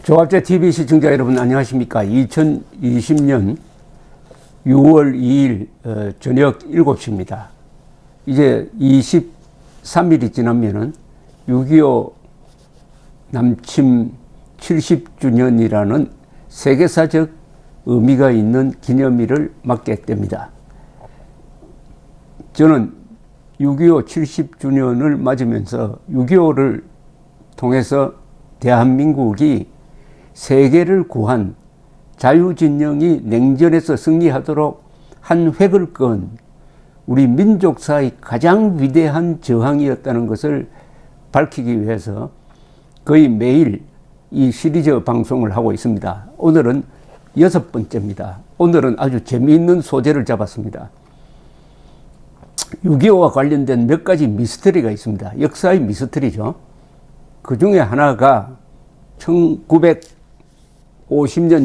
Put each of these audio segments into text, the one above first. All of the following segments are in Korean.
조갑제 TV 시청자 여러분 안녕하십니까. 2020년 6월 2일 저녁 7시입니다. 이제 23일이 지나면은 6.25 남침 70주년이라는 세계사적 의미가 있는 기념일을 맞게 됩니다. 저는 6.25 70주년을 맞으면서 6.25를 통해서 대한민국이 세계를 구한 자유진영이 냉전에서 승리하도록 한 획을 그은 우리 민족사의 가장 위대한 저항이었다는 것을 밝히기 위해서 거의 매일 이 시리즈 방송을 하고 있습니다. 오늘은 6번째입니다. 오늘은 아주 재미있는 소재를 잡았습니다. 6.25와 관련된 몇 가지 미스터리가 있습니다. 역사의 미스터리죠. 그 중에 하나가 1950년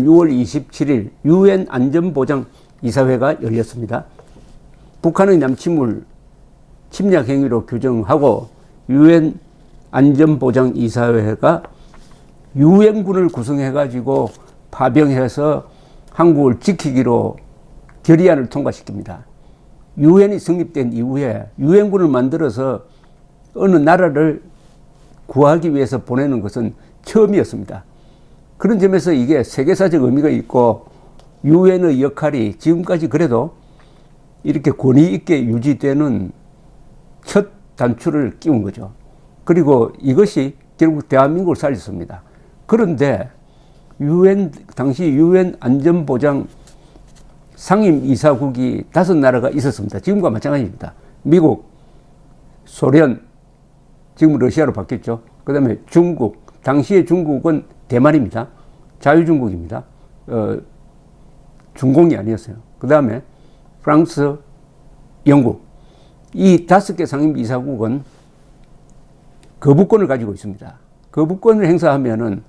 6월 27일 UN 안전보장이사회가 열렸습니다. 북한의 남침을 침략 행위로 규정하고 UN 안전보장이사회가 유엔군을 구성해가지고 파병해서 한국을 지키기로 결의안을 통과시킵니다. 유엔이 성립된 이후에 유엔군을 만들어서 어느 나라를 구하기 위해서 보내는 것은 처음이었습니다. 그런 점에서 이게 세계사적 의미가 있고 유엔의 역할이 지금까지 그래도 이렇게 권위 있게 유지되는 첫 단추를 끼운 거죠. 그리고 이것이 결국 대한민국을 살렸습니다. 그런데 당시 유엔 안전보장 상임이사국이 5나라가 있었습니다. 지금과 마찬가지입니다. 미국, 소련, 지금 러시아로 바뀌었죠. 그 다음에 중국, 당시의 중국은 대만입니다. 자유중국입니다. 중공이 아니었어요. 그 다음에 프랑스, 영국. 이 5개 상임이사국은 거부권을 가지고 있습니다. 거부권을 행사하면은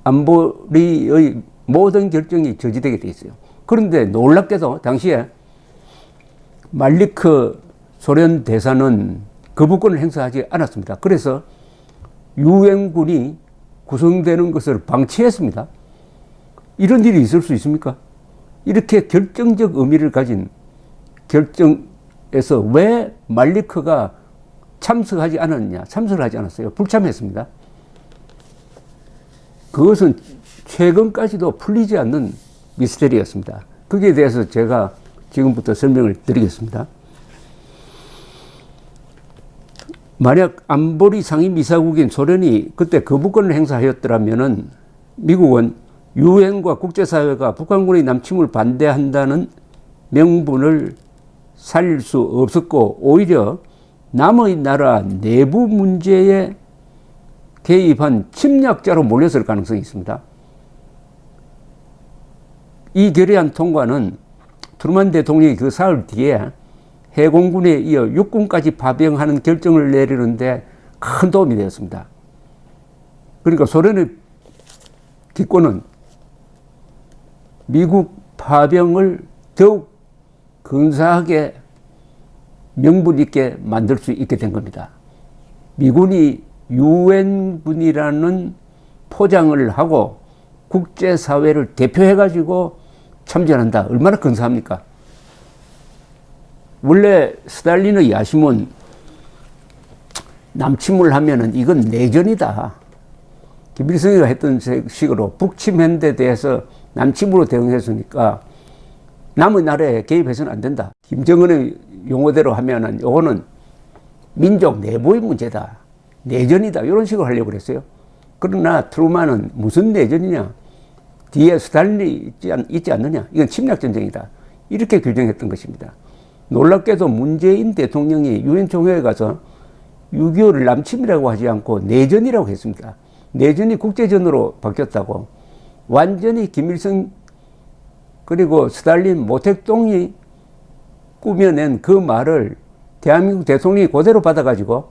안보리의 모든 결정이 저지되게 돼 있어요. 그런데 놀랍게도 당시에 말리크 소련 대사는 거부권을 행사하지 않았습니다. 그래서 유엔군이 구성되는 것을 방치했습니다. 이런 일이 있을 수 있습니까? 이렇게 결정적 의미를 가진 결정에서 왜 말리크가 참석하지 않았느냐? 참석을 하지 않았어요. 불참했습니다. 그것은 최근까지도 풀리지 않는 미스터리였습니다. 거기에 대해서 제가 지금부터 설명을 드리겠습니다. 만약 안보리 상임이사국인 소련이 그때 거부권을 행사하였더라면은 미국은 유엔과 국제사회가 북한군의 남침을 반대한다는 명분을 살릴 수 없었고 오히려 남의 나라 내부 문제에 개입한 침략자로 몰렸을 가능성이 있습니다. 이 결의안 통과는 트루만 대통령이 그 사흘 뒤에 해공군에 이어 육군까지 파병하는 결정을 내리는데 큰 도움이 되었습니다. 그러니까 소련의 기권은 미국 파병을 더욱 근사하게 명분 있게 만들 수 있게 된 겁니다. 미군이 유엔군이라는 포장을 하고 국제사회를 대표해가지고 참전한다. 얼마나 근사합니까? 원래 스탈린의 야심은 남침을 하면은 이건 내전이다. 김일성이가 했던 식으로 북침한 데 대해서 남침으로 대응했으니까 남의 나라에 개입해서는 안 된다. 김정은의 용어대로 하면은 이거는 민족 내부의 문제다. 내전이다. 이런 식으로 하려고 그랬어요. 그러나 트루만은 무슨 내전이냐? 뒤에 스탈린이 있지 않느냐? 이건 침략전쟁이다. 이렇게 규정했던 것입니다. 놀랍게도 문재인 대통령이 유엔 총회에 가서 6.25를 남침이라고 하지 않고 내전이라고 했습니다. 내전이 국제전으로 바뀌었다고. 완전히 김일성 그리고 스탈린 모택동이 꾸며낸 그 말을 대한민국 대통령이 그대로 받아가지고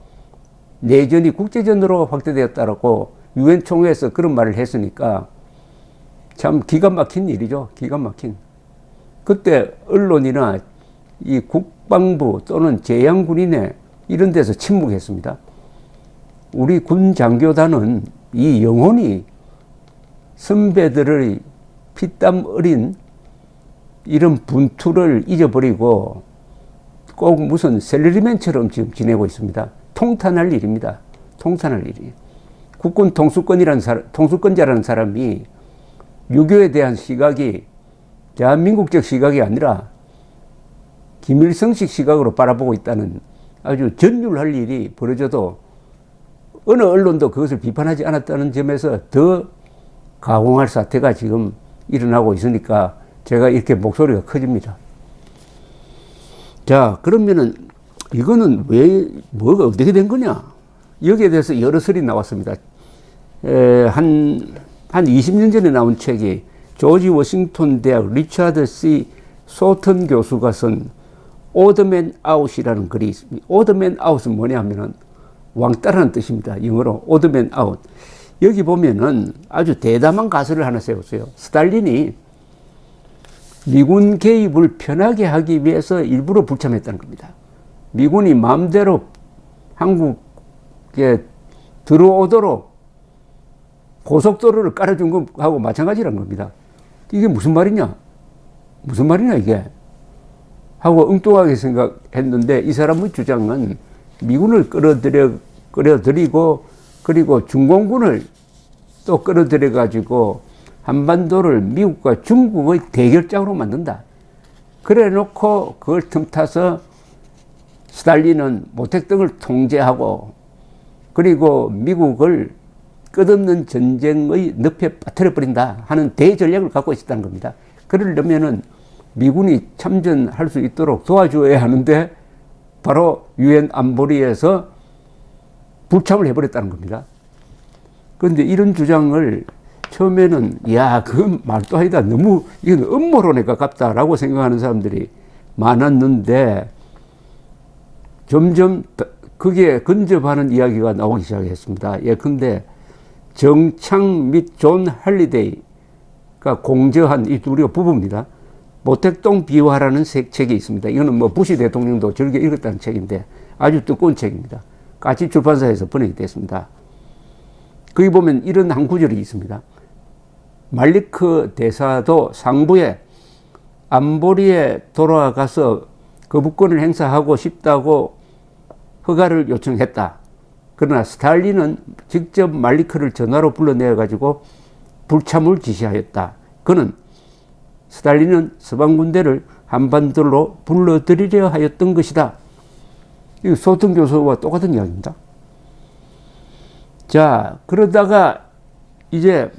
내전이 국제전으로 확대되었다라고 유엔 총회에서 그런 말을 했으니까 참 기가 막힌 일이죠. 기가 막힌. 그때 언론이나 이 국방부 또는 제양군인회 이런 데서 침묵했습니다. 우리 군 장교단은 이 영혼이 선배들의 피땀 어린 이런 분투를 잊어버리고 꼭 무슨 셀러리맨처럼 지금 지내고 있습니다. 통탄할 일입니다. 통탄할 일이. 국군 통수권자라는 사람이 유교에 대한 시각이 대한민국적 시각이 아니라 김일성식 시각으로 바라보고 있다는 아주 전율할 일이 벌어져도 어느 언론도 그것을 비판하지 않았다는 점에서 더 가공할 사태가 지금 일어나고 있으니까 제가 이렇게 목소리가 커집니다. 자, 그러면은 이거는 뭐가 어떻게 된 거냐? 여기에 대해서 여러 설이 나왔습니다. 한 20년 전에 나온 책이 조지 워싱턴 대학 리차드 C. 소턴 교수가 쓴 오드맨 아웃이라는 글이 있습니다. 오드맨 아웃은 뭐냐 하면은 왕따라는 뜻입니다. 영어로 오드맨 아웃. 여기 보면은 아주 대담한 가설을 하나 세웠어요. 스탈린이 미군 개입을 편하게 하기 위해서 일부러 불참했다는 겁니다. 미군이 마음대로 한국에 들어오도록 고속도로를 깔아준 것하고 마찬가지라는 겁니다. 이게 무슨 말이냐? 무슨 말이냐 이게? 하고 엉뚱하게 생각했는데 이 사람의 주장은 미군을 끌어들이고 그리고 중공군을 또 끌어들여 가지고 한반도를 미국과 중국의 대결장으로 만든다. 그래 놓고 그걸 틈타서 스탈린은 모택동을 통제하고 그리고 미국을 끝없는 전쟁의 늪에 빠뜨려 버린다 하는 대전략을 갖고 있었다는 겁니다. 그러려면은 미군이 참전할 수 있도록 도와줘야 하는데 바로 유엔 안보리에서 불참을 해버렸다는 겁니다. 그런데 이런 주장을 처음에는 야 그건 말도 아니다, 너무 이건 음모론에 가깝다라고 생각하는 사람들이 많았는데 점점 그게 근접하는 이야기가 나오기 시작했습니다. 예컨대 정창 및 존 할리데이가 공저한 이 우리가 부부입니다. 모택동 비화라는 책이 있습니다. 이거는 뭐 부시 대통령도 즐겨 읽었다는 책인데 아주 두꺼운 책입니다. 까치 출판사에서 번역이 됐습니다. 거기 보면 이런 한 구절이 있습니다. 말리크 대사도 상부에 안보리에 돌아가서 거부권을 행사하고 싶다고 허가를 요청했다. 그러나 스탈린은 직접 말리크를 전화로 불러내어 가지고 불참을 지시하였다. 그는 스탈린은 서방 군대를 한반도로 불러들이려 하였던 것이다. 이 소턴 교수와 똑같은 이야기입니다. 자, 그러다가 이제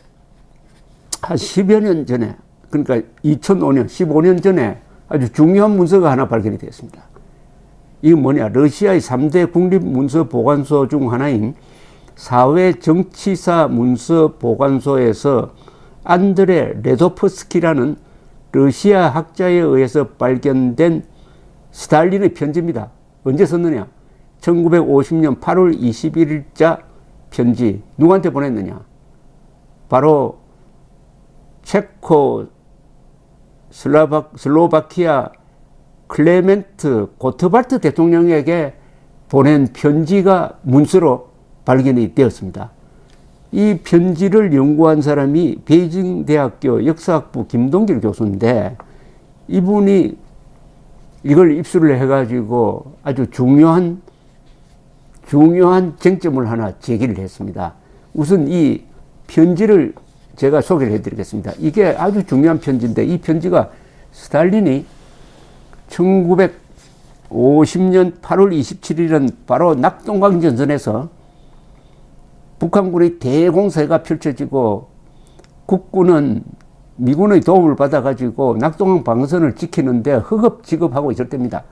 한 10여 년 전에, 그러니까 2005년, 15년 전에 아주 중요한 문서가 하나 발견이 됐습니다. 이게 뭐냐, 러시아의 3대 국립문서 보관소 중 하나인 사회정치사 문서 보관소에서 안드레 레도프스키라는 러시아 학자에 의해서 발견된 스탈린의 편지입니다. 언제 썼느냐? 1950년 8월 21일자 편지. 누구한테 보냈느냐? 바로 체코 슬로바키아 클레멘트 고트발트 대통령에게 보낸 편지가 문서로 발견이 되었습니다. 이 편지를 연구한 사람이 베이징 대학교 역사학부 김동길 교수인데 이분이 이걸 입수를 해가지고 아주 중요한 쟁점을 하나 제기를 했습니다. 우선 이 편지를 제가 소개를 해드리겠습니다. 이게 아주 중요한 편지인데 이 편지가 스탈린이 1950년 8월 27일은 바로 낙동강 전선에서 북한군의 대공세가 펼쳐지고 국군은 미군의 도움을 받아가지고 낙동강 방어선을 지키는데 허겁지겁하고 있을 때입니다.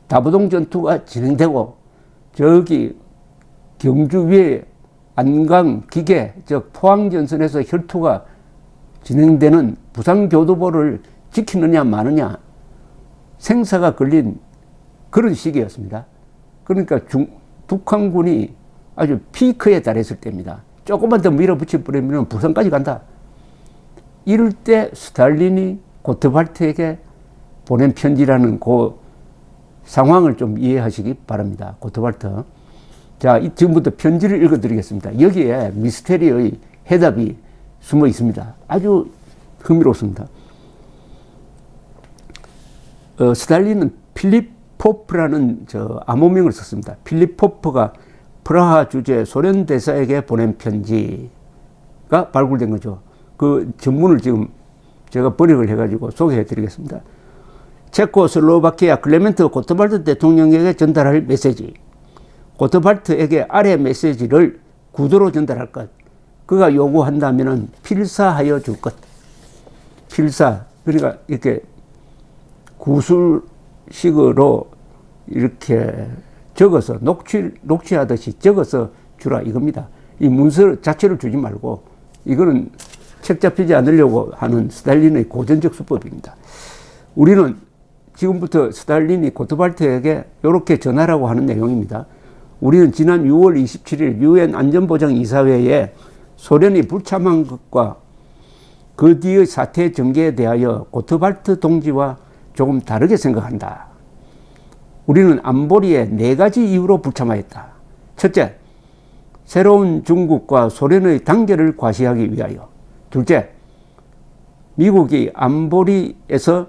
다부동 전투가 진행되고 저기 경주 위에 안강 기계, 즉 포항전선에서 혈투가 진행되는 부산교두보를 지키느냐 마느냐 생사가 걸린 그런 시기였습니다. 그러니까 북한군이 아주 피크에 달했을 때입니다. 조금만 더 밀어붙여 버리면 부산까지 간다. 이럴 때 스탈린이 고트발트에게 보낸 편지라는 그 상황을 좀 이해하시기 바랍니다. 고트발트. 자, 지금부터 편지를 읽어드리겠습니다. 여기에 미스테리의 해답이 숨어 있습니다. 아주 흥미롭습니다. 스탈린은 필립 포프라는 암호명을 썼습니다. 필립 포프가 프라하 주재 소련 대사에게 보낸 편지가 발굴된 거죠. 그 전문을 지금 제가 번역을 해가지고 소개해 드리겠습니다. 체코슬로바키아 클레멘트 고토발트 대통령에게 전달할 메시지. 고토발트에게 아래 메시지를 구도로 전달할 것. 그가 요구한다면 필사하여 줄 것. 필사. 그러니까 이렇게 구술식으로 이렇게 적어서 녹취하듯이 적어서 주라 이겁니다. 이 문서 자체를 주지 말고 이거는 책 잡히지 않으려고 하는 스탈린의 고전적 수법입니다. 우리는 지금부터 스탈린이 고토발트에게 이렇게 전하라고 하는 내용입니다. 우리는 지난 6월 27일 유엔 안전보장이사회에 소련이 불참한 것과 그 뒤의 사태 전개에 대하여 고토발트 동지와 조금 다르게 생각한다. 우리는 안보리에 4가지 이유로 불참하였다. 첫째, 새로운 중국과 소련의 단계를 과시하기 위하여. 둘째, 미국이 안보리에서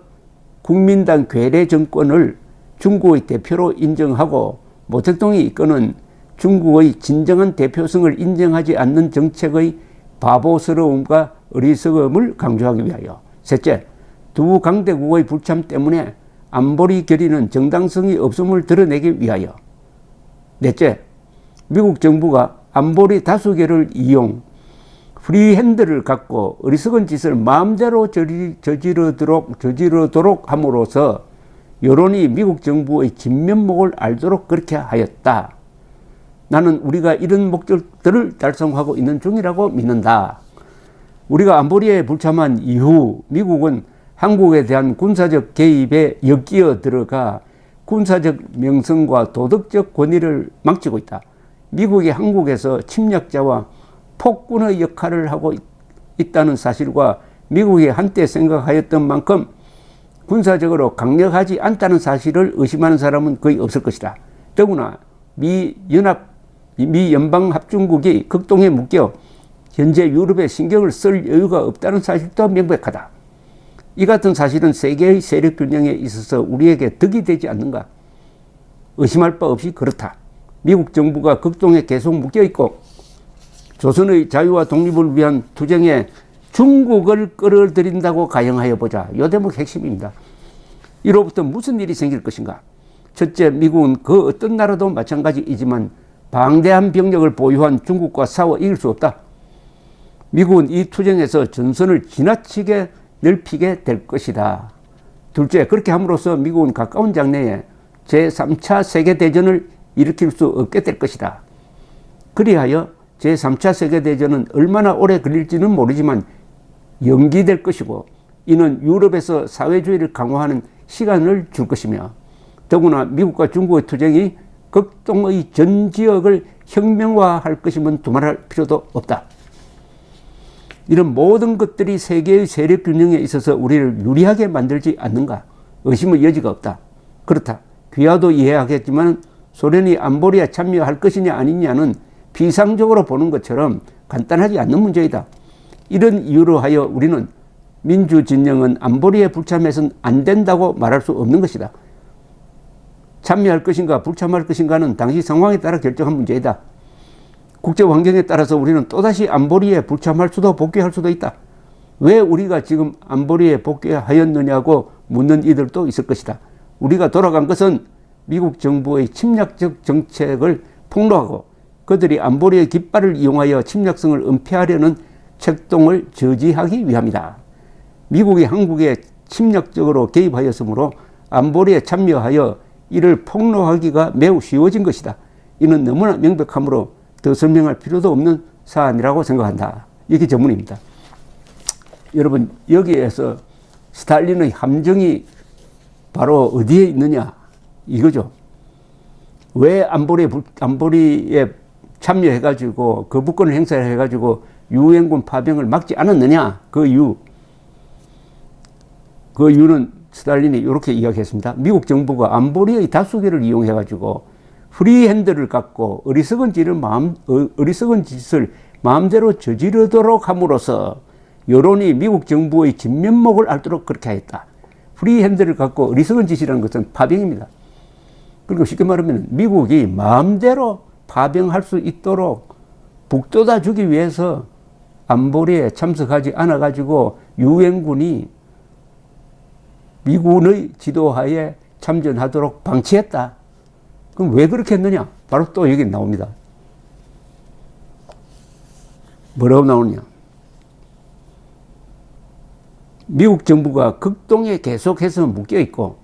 국민당 괴뢰 정권을 중국의 대표로 인정하고 모택동이 이끄는 중국의 진정한 대표성을 인정하지 않는 정책의 바보스러움과 어리석음을 강조하기 위하여. 셋째, 두 강대국의 불참 때문에 안보리 결의는 정당성이 없음을 드러내기 위하여. 넷째, 미국 정부가 안보리 다수결을 이용 프리핸드를 갖고 어리석은 짓을 마음대로 저지르도록 함으로써 여론이 미국 정부의 진면목을 알도록 그렇게 하였다. 나는 우리가 이런 목적들을 달성하고 있는 중이라고 믿는다. 우리가 안보리에 불참한 이후 미국은 한국에 대한 군사적 개입에 엮여 들어가 군사적 명성과 도덕적 권위를 망치고 있다. 미국이 한국에서 침략자와 폭군의 역할을 하고 있다는 사실과 미국이 한때 생각하였던 만큼 군사적으로 강력하지 않다는 사실을 의심하는 사람은 거의 없을 것이다. 더구나 미 연방합중국이 극동에 묶여 현재 유럽에 신경을 쓸 여유가 없다는 사실도 명백하다. 이 같은 사실은 세계의 세력 균형에 있어서 우리에게 득이 되지 않는가? 의심할 바 없이 그렇다. 미국 정부가 극동에 계속 묶여 있고 조선의 자유와 독립을 위한 투쟁에 중국을 끌어들인다고 가정하여 보자. 이 대목 핵심입니다. 이로부터 무슨 일이 생길 것인가? 첫째, 미국은 그 어떤 나라도 마찬가지이지만 방대한 병력을 보유한 중국과 싸워 이길 수 없다. 미국은 이 투쟁에서 전선을 지나치게 넓히게 될 것이다. 둘째, 그렇게 함으로써 미국은 가까운 장래에 제3차 세계대전을 일으킬 수 없게 될 것이다. 그리하여 제3차 세계대전은 얼마나 오래 걸릴지는 모르지만 연기될 것이고 이는 유럽에서 사회주의를 강화하는 시간을 줄 것이며 더구나 미국과 중국의 투쟁이 극동의 전 지역을 혁명화할 것임은 두말할 필요도 없다. 이런 모든 것들이 세계의 세력 균형에 있어서 우리를 유리하게 만들지 않는가? 의심의 여지가 없다. 그렇다. 귀하도 이해하겠지만 소련이 안보리에 참여할 것이냐 아니냐는 비상적으로 보는 것처럼 간단하지 않는 문제이다. 이런 이유로 하여 우리는 민주진영은 안보리에 불참해서는 안 된다고 말할 수 없는 것이다. 참여할 것인가 불참할 것인가는 당시 상황에 따라 결정한 문제이다. 국제 환경에 따라서 우리는 또다시 안보리에 불참할 수도 복귀할 수도 있다. 왜 우리가 지금 안보리에 복귀하였느냐고 묻는 이들도 있을 것이다. 우리가 돌아간 것은 미국 정부의 침략적 정책을 폭로하고 그들이 안보리의 깃발을 이용하여 침략성을 은폐하려는 책동을 저지하기 위함이다. 미국이 한국에 침략적으로 개입하였으므로 안보리에 참여하여 이를 폭로하기가 매우 쉬워진 것이다. 이는 너무나 명백하므로 더 설명할 필요도 없는 사안이라고 생각한다. 이게 전문입니다. 여러분, 여기에서 스탈린의 함정이 바로 어디에 있느냐 이거죠. 왜 안보리에 참여해가지고 거부권을 행사해가지고 유엔군 파병을 막지 않았느냐? 그 이유는 스탈린이 이렇게 이야기했습니다. 미국 정부가 안보리의 다수결을 이용해가지고 프리핸드를 갖고 어리석은 짓을 마음대로 저지르도록 함으로써 여론이 미국 정부의 진면목을 알도록 그렇게 하였다. 프리핸드를 갖고 어리석은 짓이라는 것은 파병입니다. 그리고 쉽게 말하면 미국이 마음대로 파병할 수 있도록 북돋아 주기 위해서 안보리에 참석하지 않아 가지고 유엔군이 미군의 지도하에 참전하도록 방치했다. 그럼 왜 그렇게 했느냐? 바로 또 여기 나옵니다. 뭐라고 나오느냐? 미국 정부가 극동에 계속해서 묶여 있고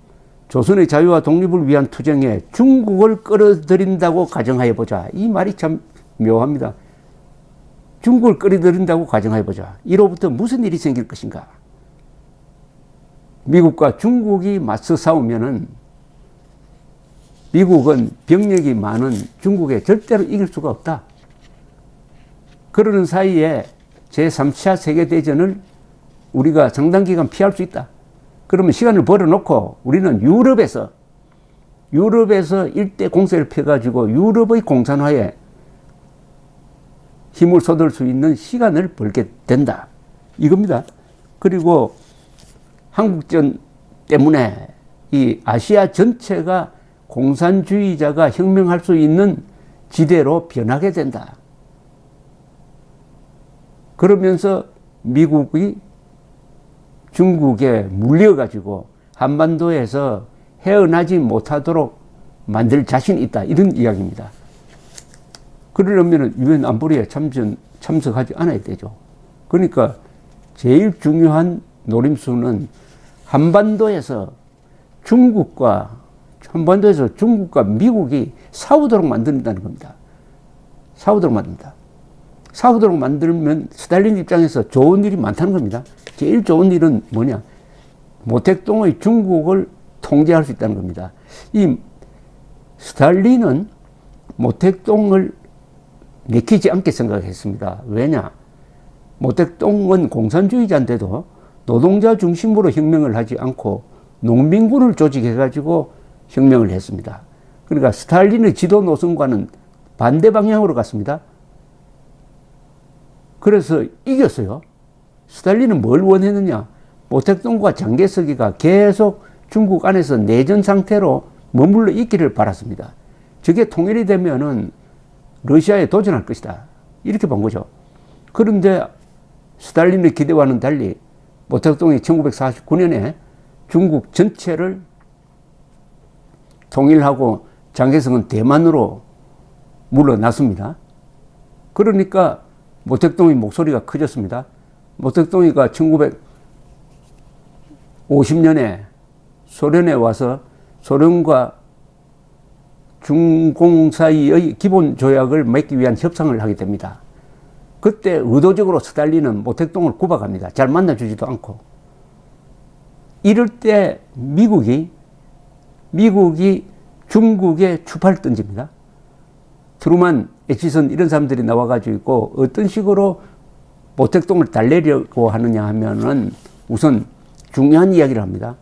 조선의 자유와 독립을 위한 투쟁에 중국을 끌어들인다고 가정하여 보자. 이 말이 참 묘합니다. 중국을 끌어들인다고 가정하여 보자. 이로부터 무슨 일이 생길 것인가? 미국과 중국이 맞서 싸우면은 미국은 병력이 많은 중국에 절대로 이길 수가 없다. 그러는 사이에 제3차 세계대전을 우리가 상당 기간 피할 수 있다. 그러면 시간을 벌어놓고 우리는 유럽에서 일대 공세를 펴가지고 유럽의 공산화에 힘을 쏟을 수 있는 시간을 벌게 된다. 이겁니다. 그리고 한국전 때문에 이 아시아 전체가 공산주의자가 혁명할 수 있는 지대로 변하게 된다. 그러면서 미국이 중국에 물려가지고 한반도에서 헤어나지 못하도록 만들 자신이 있다. 이런 이야기입니다. 그러려면 유엔 안보리에 참석하지 않아야 되죠. 그러니까 제일 중요한 노림수는 한반도에서 중국과 미국이 싸우도록 만든다는 겁니다. 싸우도록 만든다. 싸우도록 만들면 스탈린 입장에서 좋은 일이 많다는 겁니다. 제일 좋은 일은 뭐냐? 모택동의 중국을 통제할 수 있다는 겁니다. 이 스탈린은 모택동을 내키지 않게 생각했습니다. 왜냐? 모택동은 공산주의자인데도 노동자 중심으로 혁명을 하지 않고 농민군을 조직해가지고 혁명을 했습니다. 그러니까 스탈린의 지도 노선과는 반대 방향으로 갔습니다. 그래서 이겼어요. 스탈린은 뭘 원했느냐? 모택동과 장개석이가 계속 중국 안에서 내전 상태로 머물러 있기를 바랐습니다. 저게 통일이 되면은 러시아에 도전할 것이다. 이렇게 본 거죠. 그런데 스탈린의 기대와는 달리 모택동이 1949년에 중국 전체를 통일하고 장개석은 대만으로 물러났습니다. 그러니까 모택동의 목소리가 커졌습니다. 모택동이가 1950년에 소련에 와서 소련과 중공 사이의 기본 조약을 맺기 위한 협상을 하게 됩니다. 그때 의도적으로 스탈린은 모택동을 구박합니다. 잘 만나주지도 않고. 이럴 때 미국이 중국에 추파를 던집니다. 트루만, 에치슨 이런 사람들이 나와가지고 어떤 식으로 모택동을 달래려고 하느냐 하면은 우선 중요한 이야기를 합니다.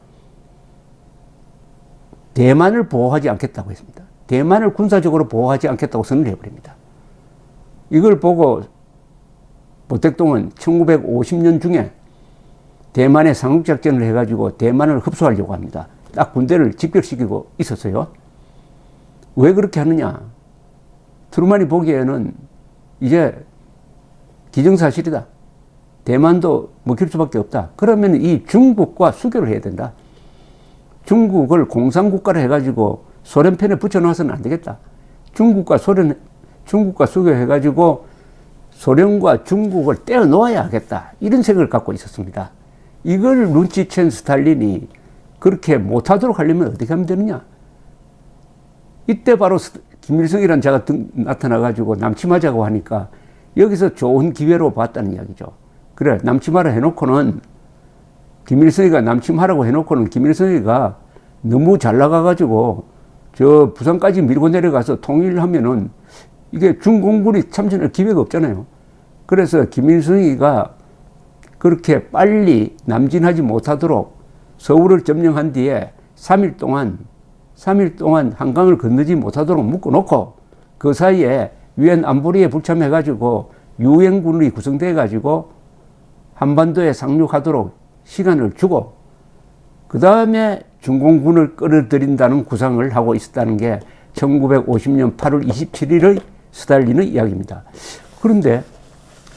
대만을 보호하지 않겠다고 했습니다. 대만을 군사적으로 보호하지 않겠다고 선언을 해버립니다. 이걸 보고 모택동은 1950년 중에 대만에 상륙작전을 해가지고 대만을 흡수하려고 합니다. 딱 군대를 집결시키고 있었어요. 왜 그렇게 하느냐? 트루만이 보기에는 이제 기정사실이다. 대만도 먹힐 수밖에 없다. 그러면 이 중국과 수교를 해야 된다. 중국을 공산국가로 해가지고 소련 편에 붙여놓아서는 안 되겠다. 중국과 수교해가지고 소련과 중국을 떼어놓아야 하겠다. 이런 생각을 갖고 있었습니다. 이걸 눈치챈 스탈린이 그렇게 못하도록 하려면 어떻게 하면 되느냐? 이때 바로 김일성이라는 자가 나타나가지고 남침하자고 하니까 여기서 좋은 기회로 봤다는 이야기죠. 그래, 남침하라 해놓고는 김일성이가 남침하라고 해놓고는 김일성이가 너무 잘 나가가지고 저 부산까지 밀고 내려가서 통일하면은 이게 중공군이 참전할 기회가 없잖아요. 그래서 김일성이가 그렇게 빨리 남진하지 못하도록 서울을 점령한 뒤에 3일 동안 한강을 건너지 못하도록 묶어놓고 그 사이에 유엔 안보리에 불참해가지고 유엔군이 구성돼 가지고 한반도에 상륙하도록 시간을 주고 그 다음에 중공군을 끌어들인다는 구상을 하고 있었다는 게 1950년 8월 27일의 스탈린의 이야기입니다. 그런데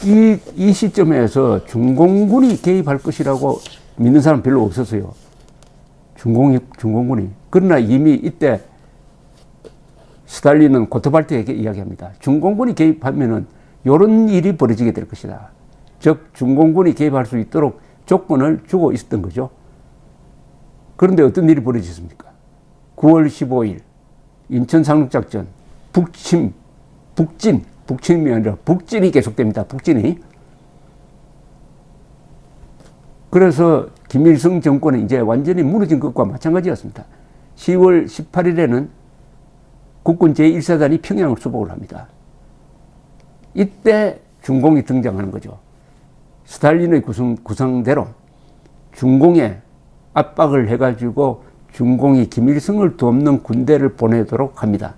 이 시점에서 중공군이 개입할 것이라고 믿는 사람 별로 없었어요. 중공군이. 그러나 이미 이때 스탈린은 고토발트에게 이야기합니다. 중공군이 개입하면은 이런 일이 벌어지게 될 것이다. 즉 중공군이 개입할 수 있도록 조건을 주고 있었던 거죠. 그런데 어떤 일이 벌어졌습니까? 9월 15일 인천 상륙작전 북침이 아니라 북진이 계속됩니다. 북진이. 그래서 김일성 정권은 이제 완전히 무너진 것과 마찬가지였습니다. 10월 18일에는 국군 제1사단이 평양을 수복을 합니다. 이때 중공이 등장하는 거죠. 스탈린의 구상대로 중공에 압박을 해가지고 중공이 김일성을 돕는 군대를 보내도록 합니다.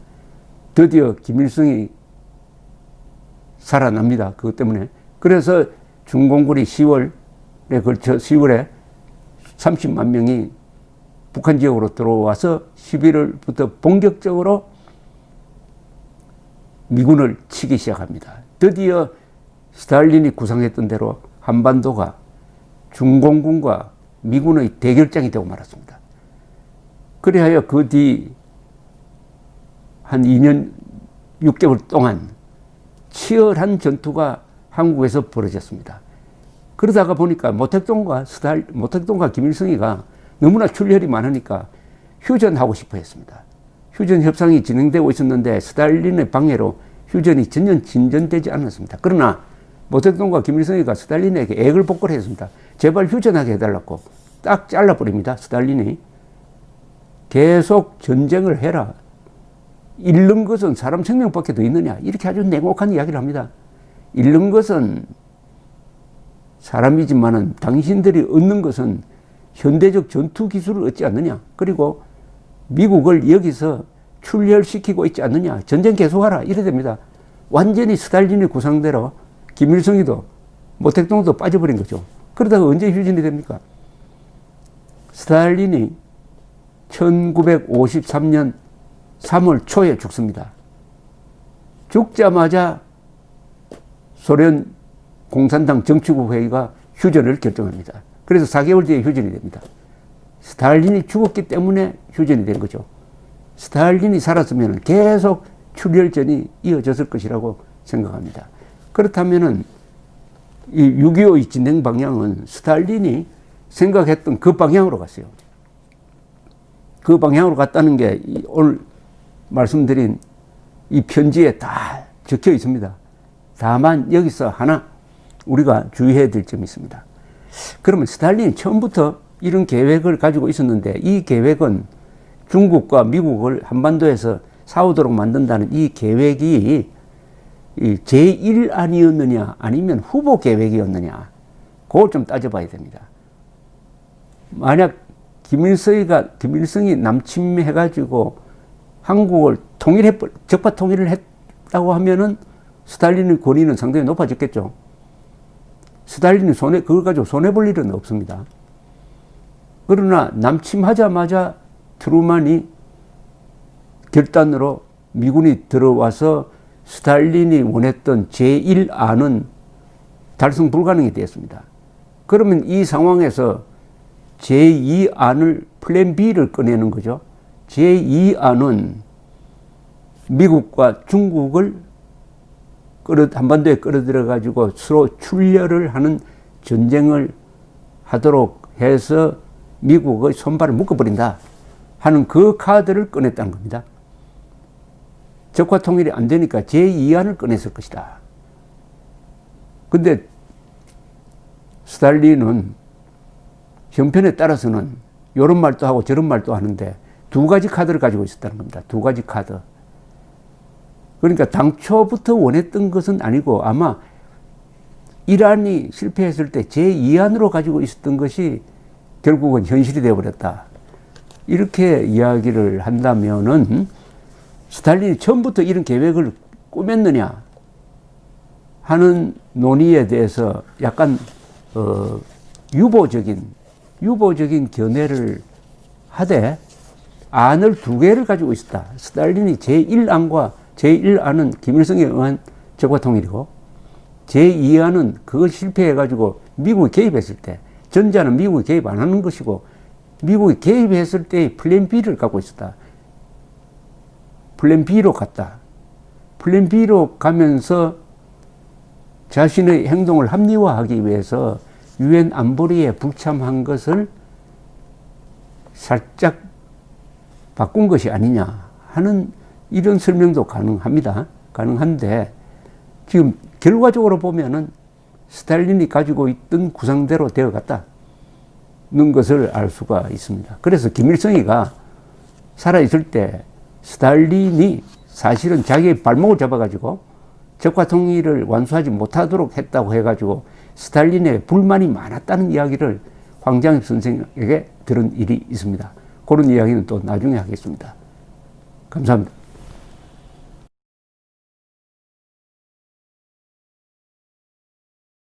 드디어 김일성이 살아납니다. 그것 때문에. 그래서 중공군이 10월에 30만 명이 북한 지역으로 들어와서 11월부터 본격적으로 미군을 치기 시작합니다. 드디어 스탈린이 구상했던 대로 한반도가 중공군과 미군의 대결장이 되고 말았습니다. 그리하여 그 뒤 한 2년 6개월 동안 치열한 전투가 한국에서 벌어졌습니다. 그러다가 보니까 모택동과 김일성이가 너무나 출혈이 많으니까 휴전하고 싶어 했습니다. 휴전 협상이 진행되고 있었는데 스탈린의 방해로 휴전이 전혀 진전되지 않았습니다. 그러나 모택동과 김일성이가 스탈린에게 액을 복구를 했습니다. 제발 휴전하게 해달라고 딱 잘라버립니다. 스탈린이. 계속 전쟁을 해라. 잃는 것은 사람 생명밖에 더 있느냐. 이렇게 아주 냉혹한 이야기를 합니다. 잃는 것은 사람이지만은 당신들이 얻는 것은 현대적 전투 기술을 얻지 않느냐. 그리고 미국을 여기서 출혈시키고 있지 않느냐. 전쟁 계속하라. 이래 됩니다. 완전히 스탈린의 구상대로 김일성이도 모택동도 빠져버린 거죠. 그러다가 언제 휴전이 됩니까? 스탈린이 1953년 3월 초에 죽습니다. 죽자마자 소련 공산당 정치국 회의가 휴전을 결정합니다. 그래서 4개월 뒤에 휴전이 됩니다. 스탈린이 죽었기 때문에 휴전이 된 거죠. 스탈린이 살았으면 계속 출혈전이 이어졌을 것이라고 생각합니다. 그렇다면은 이 6.25의 진행 방향은 스탈린이 생각했던 그 방향으로 갔어요. 그 방향으로 갔다는 게 오늘 말씀드린 이 편지에 다 적혀 있습니다. 다만 여기서 하나 우리가 주의해야 될 점이 있습니다. 그러면 스탈린이 처음부터 이런 계획을 가지고 있었는데 이 계획은 중국과 미국을 한반도에서 싸우도록 만든다는 이 계획이 제1안이었느냐 아니면 후보 계획이었느냐 그걸 좀 따져봐야 됩니다. 만약 김일성이 남침해가지고 한국을 적파 통일을 했다고 하면은 스탈린의 권위는 상당히 높아졌겠죠. 스탈린이 그걸 가지고 손해볼 일은 없습니다. 그러나 남침하자마자 트루만이 결단으로 미군이 들어와서 스탈린이 원했던 제1안은 달성 불가능이 되었습니다. 그러면 이 상황에서 제2안을 플랜 B를 꺼내는 거죠. 제2안은 미국과 중국을 한반도에 끌어들여 가지고 서로 출혈을 하는 전쟁을 하도록 해서 미국의 손발을 묶어버린다 하는 그 카드를 꺼냈다는 겁니다. 적화 통일이 안 되니까 제2안을 꺼냈을 것이다. 근데 스탈린은 형편에 따라서는 이런 말도 하고 저런 말도 하는데 두 가지 카드를 가지고 있었다는 겁니다. 두 가지 카드. 그러니까 당초부터 원했던 것은 아니고 아마 1안이 실패했을 때 제2안으로 가지고 있었던 것이 결국은 현실이 되어버렸다. 이렇게 이야기를 한다면은 스탈린이 처음부터 이런 계획을 꾸몄느냐? 하는 논의에 대해서 약간 유보적인 견해를 하되 안을 두 개를 가지고 있었다. 스탈린이 제1안과 제1안은 김일성에 의한 적화 통일이고 제2안은 그걸 실패해가지고 미국이 개입했을 때 전자는 미국이 개입 안 하는 것이고 미국이 개입했을 때의 플랜 B를 갖고 있었다. 플랜 B로 갔다. 플랜 B로 가면서 자신의 행동을 합리화하기 위해서 유엔 안보리에 불참한 것을 살짝 바꾼 것이 아니냐 하는 이런 설명도 가능합니다. 가능한데 지금 결과적으로 보면은 스탈린이 가지고 있던 구상대로 되어 갔다는 것을 알 수가 있습니다. 그래서 김일성이가 살아있을 때 스탈린이 사실은 자기의 발목을 잡아가지고 적화 통일을 완수하지 못하도록 했다고 해가지고 스탈린의 불만이 많았다는 이야기를 황장엽 선생에게 들은 일이 있습니다. 그런 이야기는 또 나중에 하겠습니다. 감사합니다.